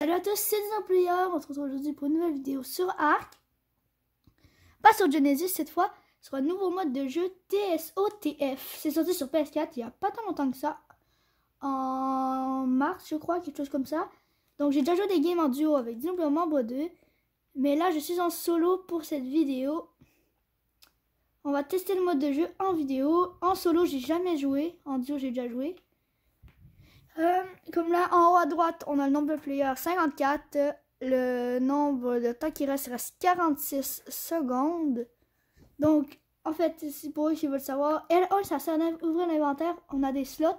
Salut à tous, c'est Player. On se retrouve aujourd'hui pour une nouvelle vidéo sur Ark. Pas sur Genesis cette fois, sur un nouveau mode de jeu TSOTF. C'est sorti sur PS4 il n'y a pas tant longtemps que ça. En mars, je crois, quelque chose comme ça. Donc j'ai déjà joué des games en duo avec Dino Membre 2. Mais là, je suis en solo pour cette vidéo. On va tester le mode de jeu en vidéo. En solo, j'ai jamais joué. En duo, j'ai déjà joué. Comme là, en haut à droite, on a le nombre de players 54. Le nombre de temps qui reste 46 secondes. Donc, en fait, c'est pour eux qui veulent savoir. L1, ça sert à ouvrir l'inventaire. On a des slots.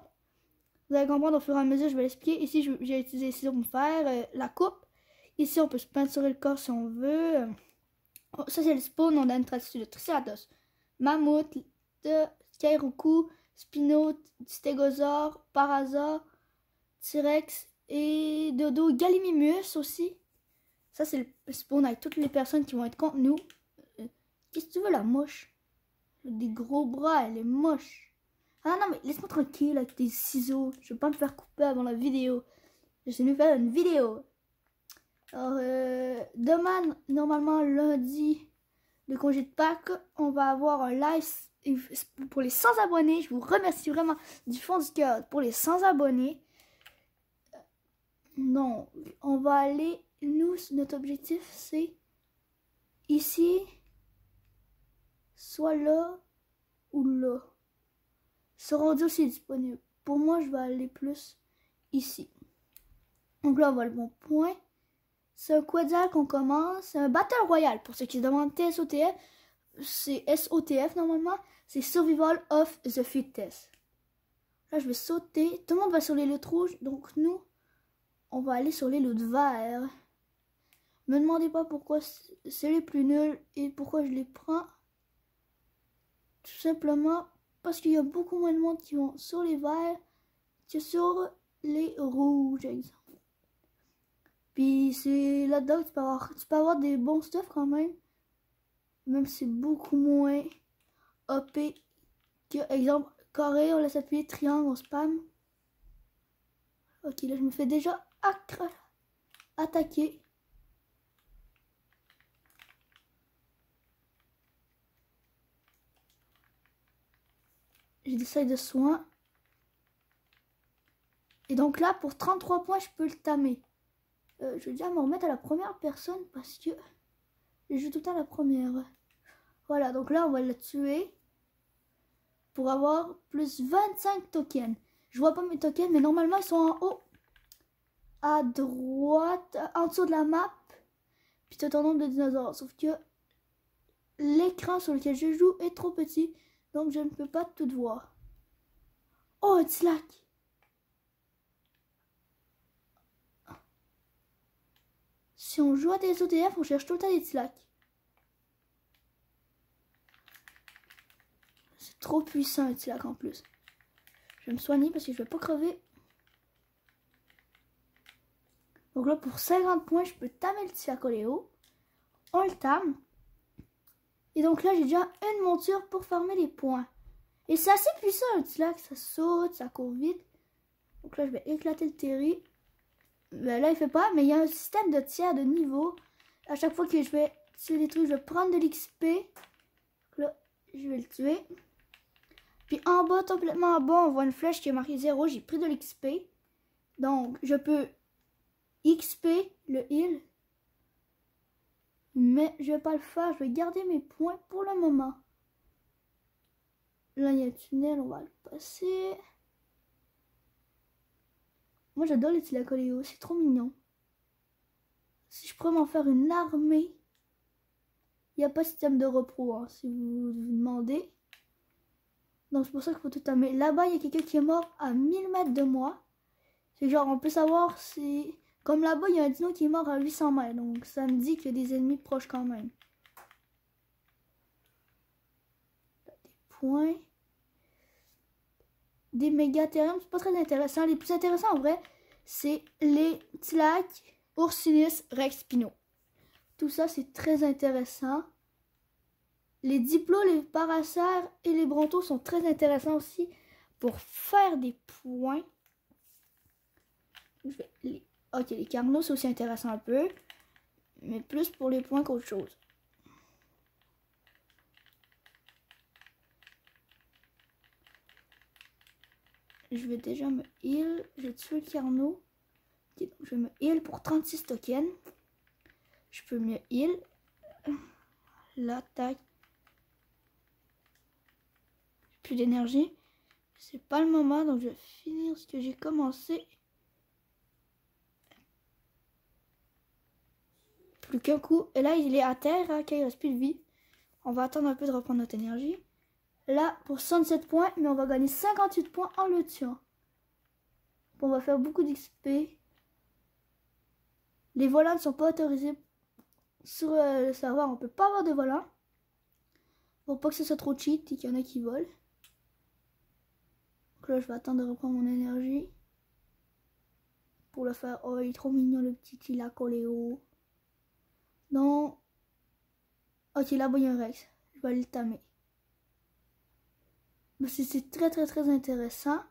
Vous allez comprendre au fur et à mesure, je vais l'expliquer. Ici, j'ai utilisé les ciseaux pour me faire la coupe. Ici, on peut se peinturer le corps si on veut. Ça, c'est le spawn. On a une traduction de Triceratops, Mammouth, Skyroku, Spino, Stégosaure, Parasaure, T-Rex et Dodo, Gallimimus aussi. Ça, c'est le spawn avec toutes les personnes qui vont être contre nous. Qu'est-ce que tu veux, la moche? Des gros bras, elle est moche. Ah non, mais laisse-moi tranquille avec tes ciseaux. Je veux pas me faire couper avant la vidéo. Je vais nous faire une vidéo. Alors, demain, normalement, lundi, le congé de Pâques, on va avoir un live pour les 100 abonnés. Je vous remercie vraiment du fond du cœur pour les 100 abonnés. Non, on va aller, nous, notre objectif, c'est ici, soit là ou là. Ce rendu aussi disponible. Pour moi, je vais aller plus ici. Donc là, on voit le bon point. C'est un quadal qu'on commence. C'est un Battle Royale. Pour ceux qui se demandent TSOTF, c'est SOTF normalement. C'est Survival of the Fittest. Là, je vais sauter. Tout le monde va sur les lots rouges. Donc nous, on va aller sur les lots verts. Me demandez pas pourquoi c'est les plus nuls et pourquoi je les prends. Tout simplement parce qu'il y a beaucoup moins de monde qui vont sur les verts que sur les rouges, exemple. Puis c'est là-dedans que tu peux avoir des bons stuff quand même. Même si c'est beaucoup moins OP que, exemple, carré, on laisse appuyer, triangle, on spam. Ok, là je me fais déjà attaquer. J'ai des seuils de soins. Et donc là, pour 33 points, je peux le tamer. Je vais déjà me remettre à la première personne parce que je joue tout le temps à la première. Voilà, donc là, on va le tuer pour avoir plus 25 tokens. Je vois pas mes tokens, mais normalement, ils sont en haut, à droite, en dessous de la map. Puis tout un nombre de dinosaures. Sauf que l'écran sur lequel je joue est trop petit, donc je ne peux pas tout voir. Oh, un Tzlak! Si on joue à des OTF, on cherche tout le temps des Tzlak. C'est trop puissant un Tzlak en plus. Je vais me soigner parce que je vais pas crever. Donc là, pour 50 points, je peux tamer le Tzlakoléo. On le tame. Et donc là, j'ai déjà une monture pour farmer les points. Et c'est assez puissant un Tzlak. Ça saute, ça court vite. Donc là, je vais éclater le terri. Ben là, il fait pas, mais il y a un système de tir de niveau. À chaque fois que je vais tuer des trucs, je vais prendre de l'XP. Là, je vais le tuer. Puis en bas, complètement en bas, on voit une flèche qui est marquée 0. J'ai pris de l'XP. Donc, je peux XP le heal. Mais je vais pas le faire. Je vais garder mes points pour le moment. Là, il y a un tunnel. On va le passer. Moi, j'adore les Tzlakoléo. C'est trop mignon. Si je pourrais m'en faire une armée. Il n'y a pas de système de repro, hein, si vous vous demandez. Donc, c'est pour ça qu'il faut tout tamer. Là-bas, il y a quelqu'un qui est mort à 1000 mètres de moi. C'est genre, on peut savoir si... Comme là-bas, il y a un dino qui est mort à 800 mètres. Donc, ça me dit qu'il y a des ennemis proches quand même. Des points. Des mégathériums, c'est pas très intéressant. Les plus intéressants, en vrai, c'est les Tzlak, Ursinus, Rex, Spino. Tout ça, c'est très intéressant. Les diplos, les paracères et les brontos sont très intéressants aussi pour faire des points. Je vais les Ok, les carnaux, c'est aussi intéressant un peu. Mais plus pour les points qu'autre chose. Je vais déjà me heal. J'ai tué le carnot. Okay, donc je vais me heal pour 36 tokens. Je peux me heal. L'attaque. Plus d'énergie. C'est pas le moment, donc je vais finir ce que j'ai commencé. Plus qu'un coup. Et là, il est à terre, hein, quand il reste plus de vie. On va attendre un peu de reprendre notre énergie. Là, pour 67 points, mais on va gagner 58 points en le tuant. On va faire beaucoup d'XP. Les volants ne sont pas autorisés sur le serveur. On peut pas avoir de volants. Pour pas que ce soit trop cheat et qu'il y en a qui volent. Donc là, je vais attendre de reprendre mon énergie. Pour le faire. Oh, il est trop mignon le petit Tilacoléo. Non. Ok, là-bas, il y a un Rex. Je vais aller le tamer. C'est très intéressant.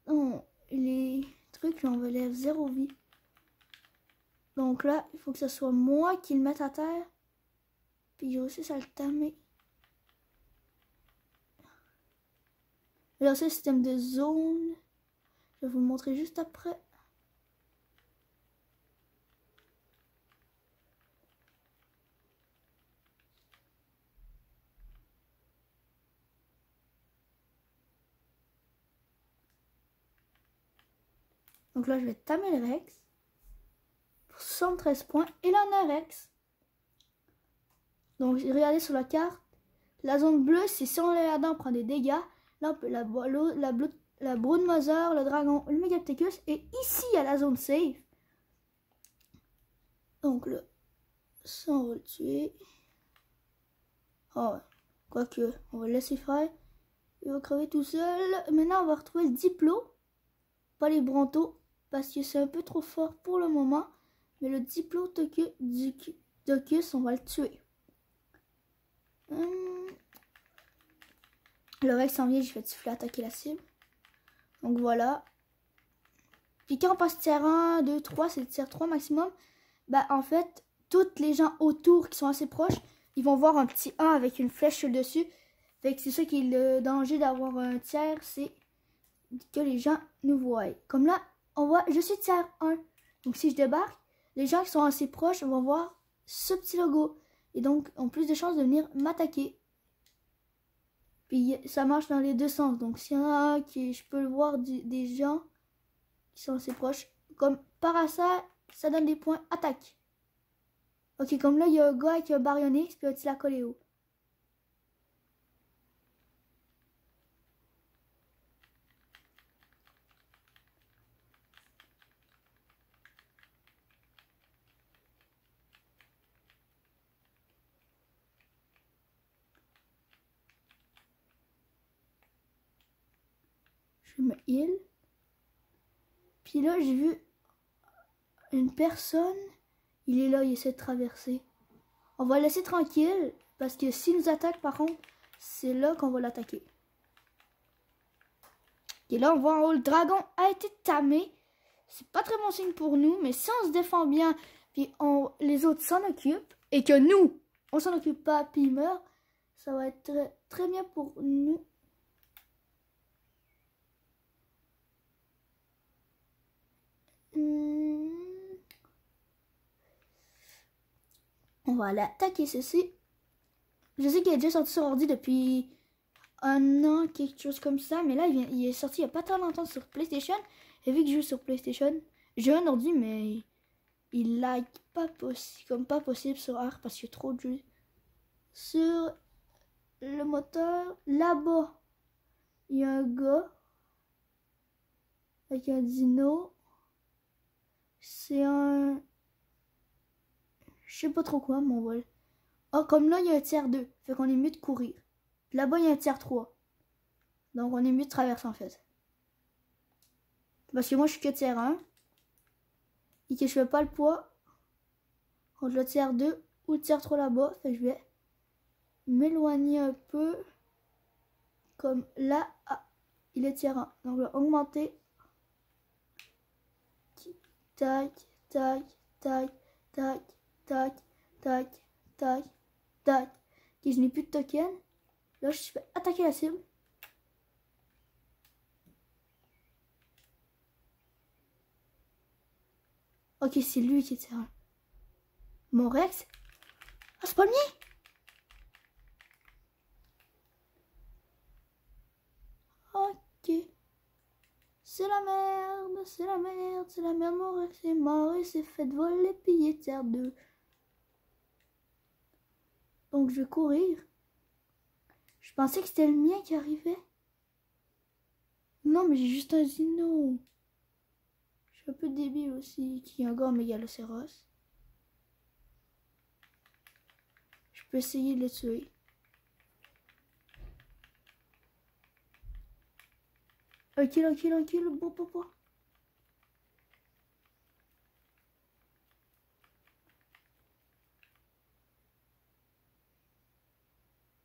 Non, les trucs, là, on va lève 0 vie. Donc là, il faut que ce soit moi qui le mette à terre. Puis j'ai aussi ça le tamer. Et là, c'est le système de zone. Je vais vous le montrer juste après. Donc là, je vais tamer le Rex. Pour 73 points. Et là, on a un Rex. Donc, regardez sur la carte. La zone bleue, c'est si on est là-dedans, on prend des dégâts. Là, on peut la Brood Mother, le dragon, le Megapithecus. Et ici, il y a la zone safe. Donc là, ça, on va le tuer. Oh, quoique, on va le laisser faire. Il va crever tout seul. Maintenant, on va retrouver le Diplo. Pas les Brontos. Parce que c'est un peu trop fort pour le moment. Mais le Diplodocus, on va le tuer. Le Rex s'en vient, je vais siffler attaquer la cible. Donc voilà. Puis quand on passe tier 1, 2, 3, c'est le tier 3 maximum. Bah en fait, toutes les gens autour qui sont assez proches, ils vont voir un petit 1 avec une flèche sur le dessus. Fait que c'est ça qui est le danger d'avoir un tiers, c'est que les gens nous voient. Comme là, on voit, je suis tiers 1. Donc si je débarque, les gens qui sont assez proches vont voir ce petit logo. Et donc ont plus de chances de venir m'attaquer. Puis ça marche dans les deux sens. Donc s'il y en a un qui, je peux le voir des gens qui sont assez proches. Comme par hasard, ça donne des points attaque. Ok, comme là, il y a un gars avec un Baryonyx puis un Tilacoléo. Je me heal. Puis là, j'ai vu une personne. Il est là, il essaie de traverser. On va le laisser tranquille. Parce que s'il nous attaque, par contre, c'est là qu'on va l'attaquer. Et là, on voit en haut, le dragon a été tamé. C'est pas très bon signe pour nous. Mais si on se défend bien, puis les autres s'en occupent, et que nous, on s'en occupe pas, puis il meurt, ça va être très bien pour nous. On va aller attaquer ceci. Je sais qu'il est déjà sorti sur ordi depuis un an, quelque chose comme ça. Mais là, il est sorti il n'y a pas tant longtemps sur PlayStation. Et vu que je joue sur PlayStation, j'ai un ordi, mais il lag pas possible, comme pas possible sur Arc parce qu'il y a trop de jeux. Sur le moteur, là-bas, il y a un gars avec un dino. C'est un... Je sais pas trop quoi, mon vol. Oh, comme là, il y a un tiers 2. Fait qu'on est mieux de courir. Là-bas, il y a un tiers 3. Donc, on est mieux de traverser, en fait. Parce que moi, je suis que tiers 1. Et que je fais pas le poids entre le tiers 2 ou le tiers 3 là-bas. Fait que je vais m'éloigner un peu. Comme là, ah, il est tiers 1. Donc, je vais augmenter. tac, tac, tac, tac, tac, tac, tac, tac. Ok, je n'ai plus de token. Là, je vais attaquer la cible. Ok, c'est lui qui était là. Mon Rex. Ah, c'est pas le mien. Ok. C'est la merde, c'est la merde, c'est la merde. Mon Rex est mort et s'est fait voler piller terre 2. Donc je vais courir. Je pensais que c'était le mien qui arrivait. Non, mais j'ai juste un dino. Je suis un peu débile aussi. Qui est un gars mégalocéros. Je peux essayer de le tuer. Un kill, un kill, un kill. Bon, bon, bon.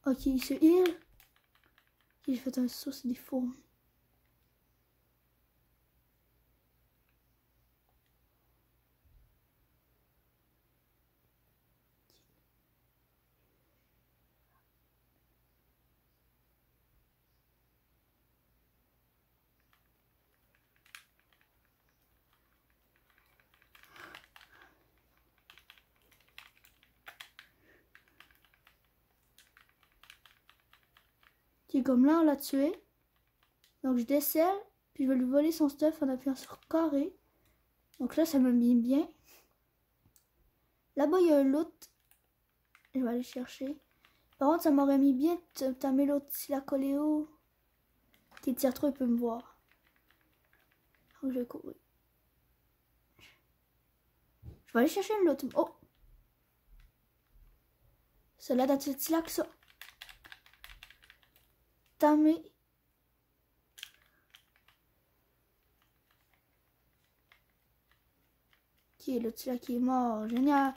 Ok, il se heal. J'ai fait un saut, c'est des fourmis. Ok, comme là, on l'a tué. Donc je décèle, puis je vais lui voler son stuff en appuyant sur carré. Donc là, ça me met bien. Là-bas, il y a un loot. Je vais aller chercher. Par contre, ça m'aurait mis bien de tamer l'autre si la coléo. Qui tire trop, il peut me voir. Donc je vais courir. Je vais aller chercher une loot. Oh! Celle-là date de là que ça. Tamé. Qui est l'autre là qui est mort. Génial.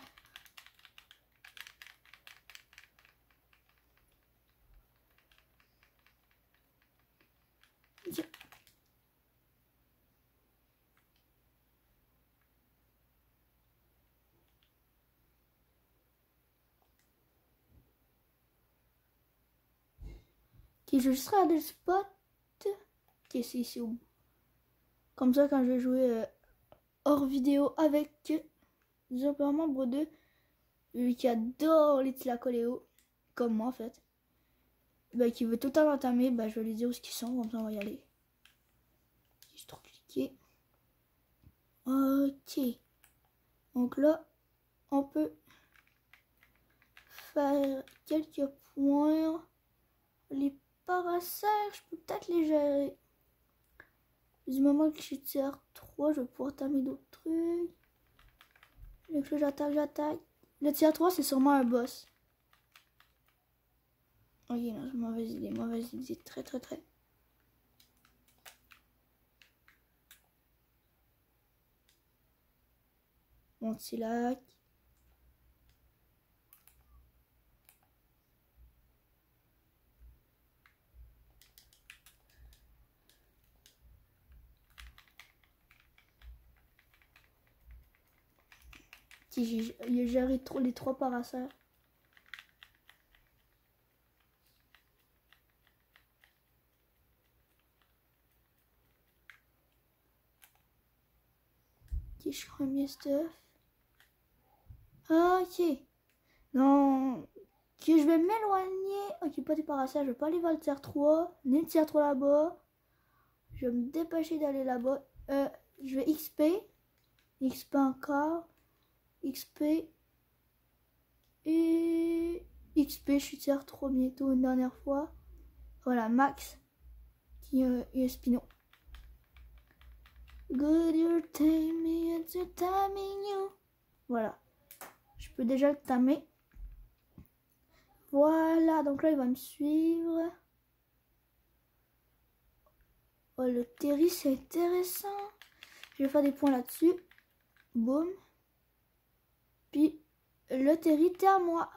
Ok, je vais juste regarder le spot. Ok, c'est ici au bout. Comme ça, quand je vais jouer hors vidéo avec un membre 2, lui qui adore les Tlacoléo, comme moi en fait, bah, qui veut tout le temps entamer, bah, je vais lui dire où ils sont, comme ça on va y aller. J'ai trop cliqué. Ok. Donc là, on peut faire quelques points. Les paracères, je peux peut-être les gérer. Du moment que je suis tiers 3, je vais pouvoir tamer d'autres trucs. Donc là, j'attaque. Le tiers 3, c'est sûrement un boss. Ok, non, c'est mauvaise idée, très. Mon petit lac. J'ai géré les 3 paracères. Ok, je prends mes stuff. Ok. Non. Ok, je vais m'éloigner. Ok, pas des paracères. Je vais pas aller vers le tiers 3. Ni le tiers 3 là-bas. Je vais me dépêcher d'aller là-bas. Je vais XP. XP encore. XP. Et XP, je suis tiers 3 bientôt une dernière fois. Voilà, Max. Qui est Spino. Good, you're taming, it's your timing you. Voilà. Je peux déjà le tamer. Voilà, donc là il va me suivre. Oh, le terri c'est intéressant. Je vais faire des points là-dessus. Boum. Puis le terri était à moi.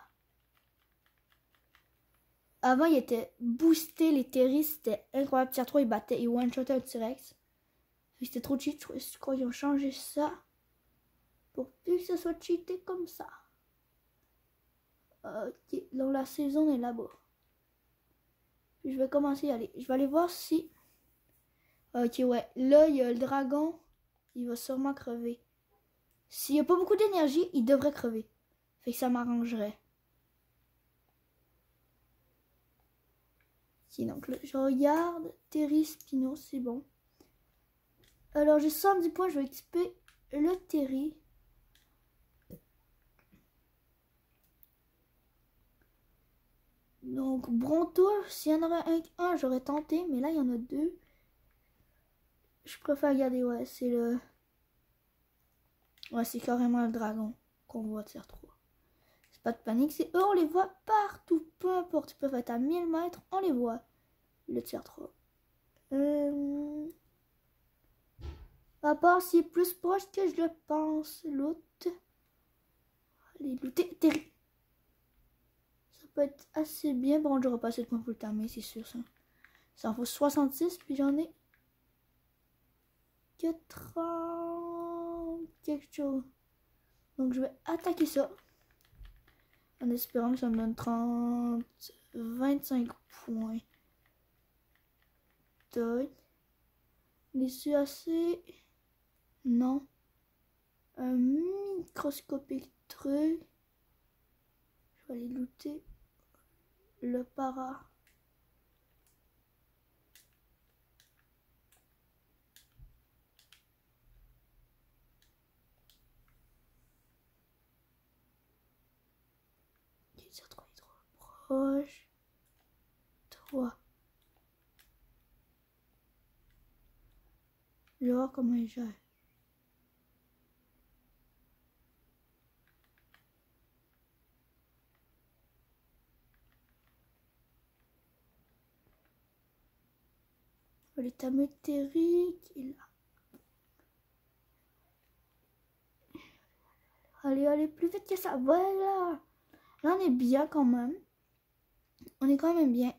Avant il était boosté, les terris c'était incroyable. Tier 3 il battait, il one-shotait un T-Rex. C'était trop cheat, je crois qu'ils ont changé ça. Pour plus que ce soit cheaté comme ça. Ok, donc la saison est là-bas. Puis je vais commencer à aller. Je vais aller voir si... Ok, ouais. Là, il y a le dragon. Il va sûrement crever. S'il n'y a pas beaucoup d'énergie, il devrait crever. Fait que ça m'arrangerait. Ok, donc là, je regarde. Terry, Spino, c'est bon. Alors, j'ai 70 points. Je vais équiper le Terry. Donc, Bronto, s'il y en avait un, j'aurais tenté. Mais là, il y en a deux. Je préfère regarder, ouais, c'est le... Ouais, c'est carrément le dragon qu'on voit de tiers 3. C'est pas de panique, c'est eux, on les voit partout. Peu importe, ils peuvent être à 1000 mètres, on les voit. Le tiers 3. À part s'il est plus proche que je le pense. L'autre. Allez, looter. Terry. Ça peut être assez bien. Bon, j'aurai pas assez de points pour le terminer, c'est sûr ça. Ça en faut 66, puis j'en ai 80 quelque chose. Donc je vais attaquer ça. En espérant que ça me donne 30, 25 points. Toc. Les assez. Non. Un microscopique truc. Je vais aller looter le para. Ok, ça 3 est trop proche. 3. Je vais voir comment il gère. Le tamérique, il a. Allez, allez, plus vite que ça. Voilà. Là, on est bien quand même. On est quand même bien.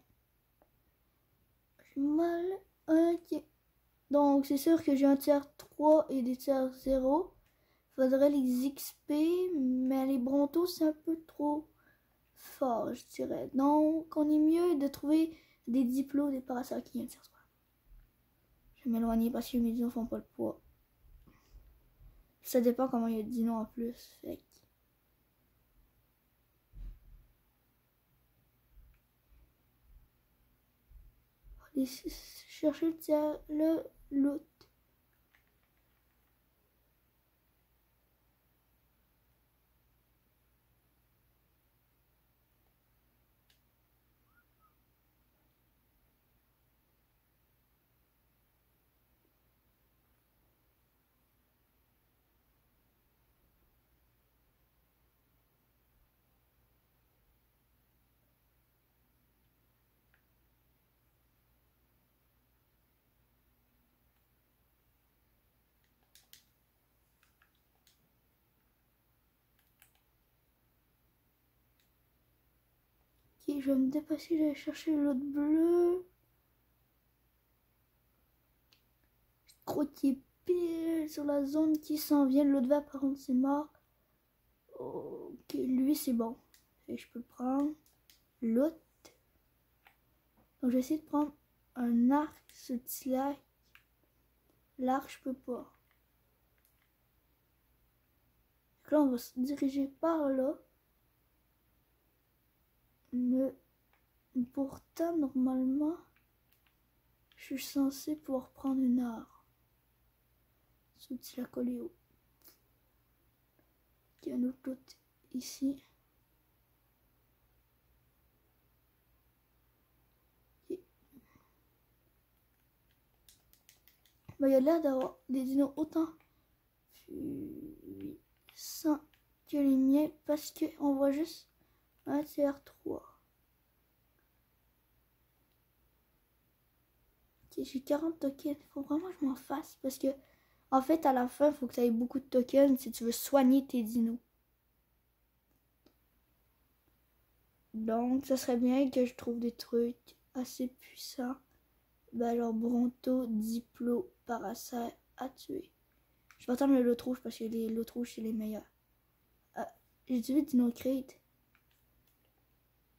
J'ai mal. Ok. Donc, c'est sûr que j'ai un tiers 3 et des tiers 0. Faudrait les XP, mais les Brontos, c'est un peu trop fort, je dirais. Donc, on est mieux de trouver des diplômes, des parasols qui viennent tiers 3. Je vais m'éloigner parce que mes dinos font pas le poids. Ça dépend comment il y a de dinos en plus. Fait que... Allez chercher le loot. Ok, je vais me dépasser, j'allais chercher l'autre bleu. Je crois qu'il est pile sur la zone qui s'en vient. L'autre vert, par contre, c'est mort. Ok, lui, c'est bon. Et je peux prendre l'autre. Donc, je vais essayer de prendre un arc, ce petit-là. L'arc, je peux pas. Donc là, on va se diriger par là. Mais pourtant, normalement, je suis censé pouvoir prendre une arc. Ce petit-là collé haut. Il y a un autre côté ici. Et... bah, il y a l'air d'avoir des dinos autant puissants que les miens parce qu'on voit juste un tiers 3. Ok, j'ai 40 tokens. Faut vraiment que je m'en fasse parce que en fait à la fin il faut que tu aies beaucoup de tokens si tu veux soigner tes dinos. Donc ça serait bien que je trouve des trucs assez puissants. Bah alors Bronto, Diplo, Paracère à tuer. Je vais attendre le lot rouge parce que les lots rouges, c'est les meilleurs. J'ai vu Dinocrate.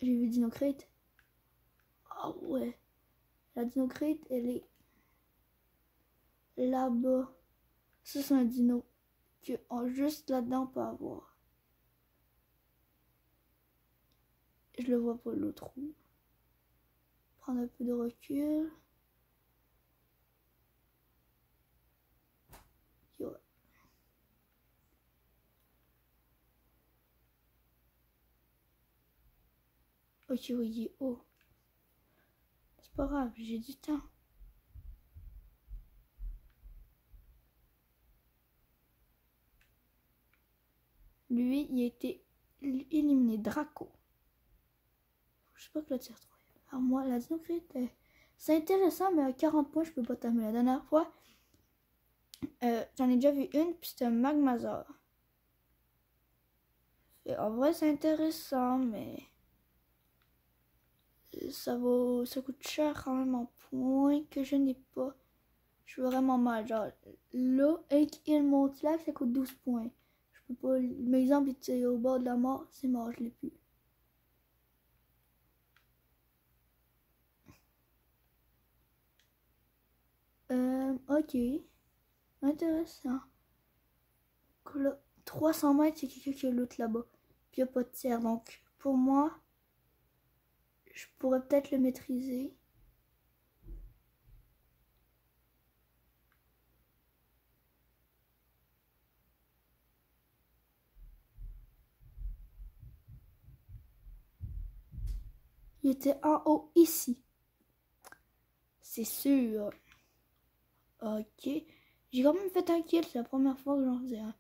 J'ai vu Dinocrate. Ah ouais. La Dinocrate, elle est là-bas. Ça, c'est un dino que juste là-dedans on peut avoir. Je le vois pas l'autre roue. Prendre un peu de recul. Yo. Ok, oui, il est haut. C'est pas grave, j'ai du temps. Lui, il a été éliminé. Draco. Je sais pas que la tire trop. Alors moi, la Dinocrate, c'est intéressant, mais à 40 points, je peux pas tamer. La dernière fois, j'en ai déjà vu une, puis c'était un Magmazor. Et en vrai, c'est intéressant, mais ça coûte cher quand même en points que je n'ai pas. Je suis vraiment mal. Genre, là, avec il monte là, ça coûte 12 points. Je peux pas. Mes exemples, étaient au bord de la mort, c'est mort, je l'ai plus. Ok. Intéressant. Là, 300 mètres, c'est quelqu'un qui a l'autre là-bas. Puis il n'y a pas de terre. Donc, pour moi, je pourrais peut-être le maîtriser. Il était en haut ici. C'est sûr. Ok. J'ai quand même fait un kill. C'est la première fois que j'en faisais un.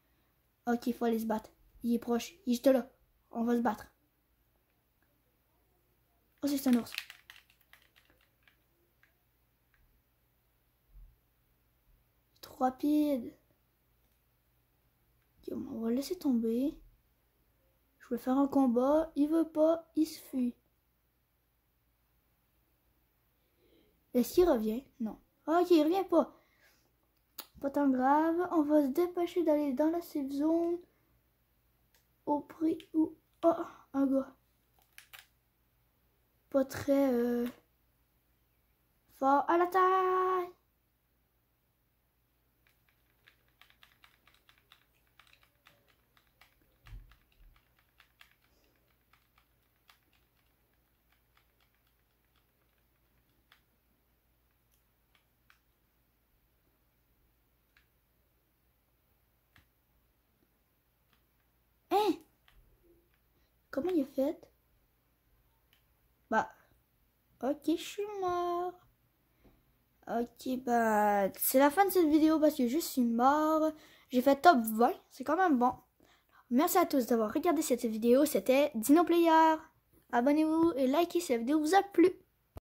Ok, il faut aller se battre. Il est proche. Il est juste là. On va se battre. Oh, c'est un ours. Trop rapide. Okay, on va le laisser tomber. Je vais faire un combat. Il veut pas. Il se fuit. Est-ce qu'il revient? Non. Ok, il revient pas. Pas tant grave. On va se dépêcher d'aller dans la safe zone. Au prix où... Oh, un gars. Pas très fort à la taille. Hein? Comment il a fait? Bah, ok, je suis mort. Ok, bah, c'est la fin de cette vidéo parce que je suis mort. J'ai fait top 20, c'est quand même bon. Merci à tous d'avoir regardé cette vidéo, c'était Dino Player. Abonnez-vous et likez si la vidéo vous a plu.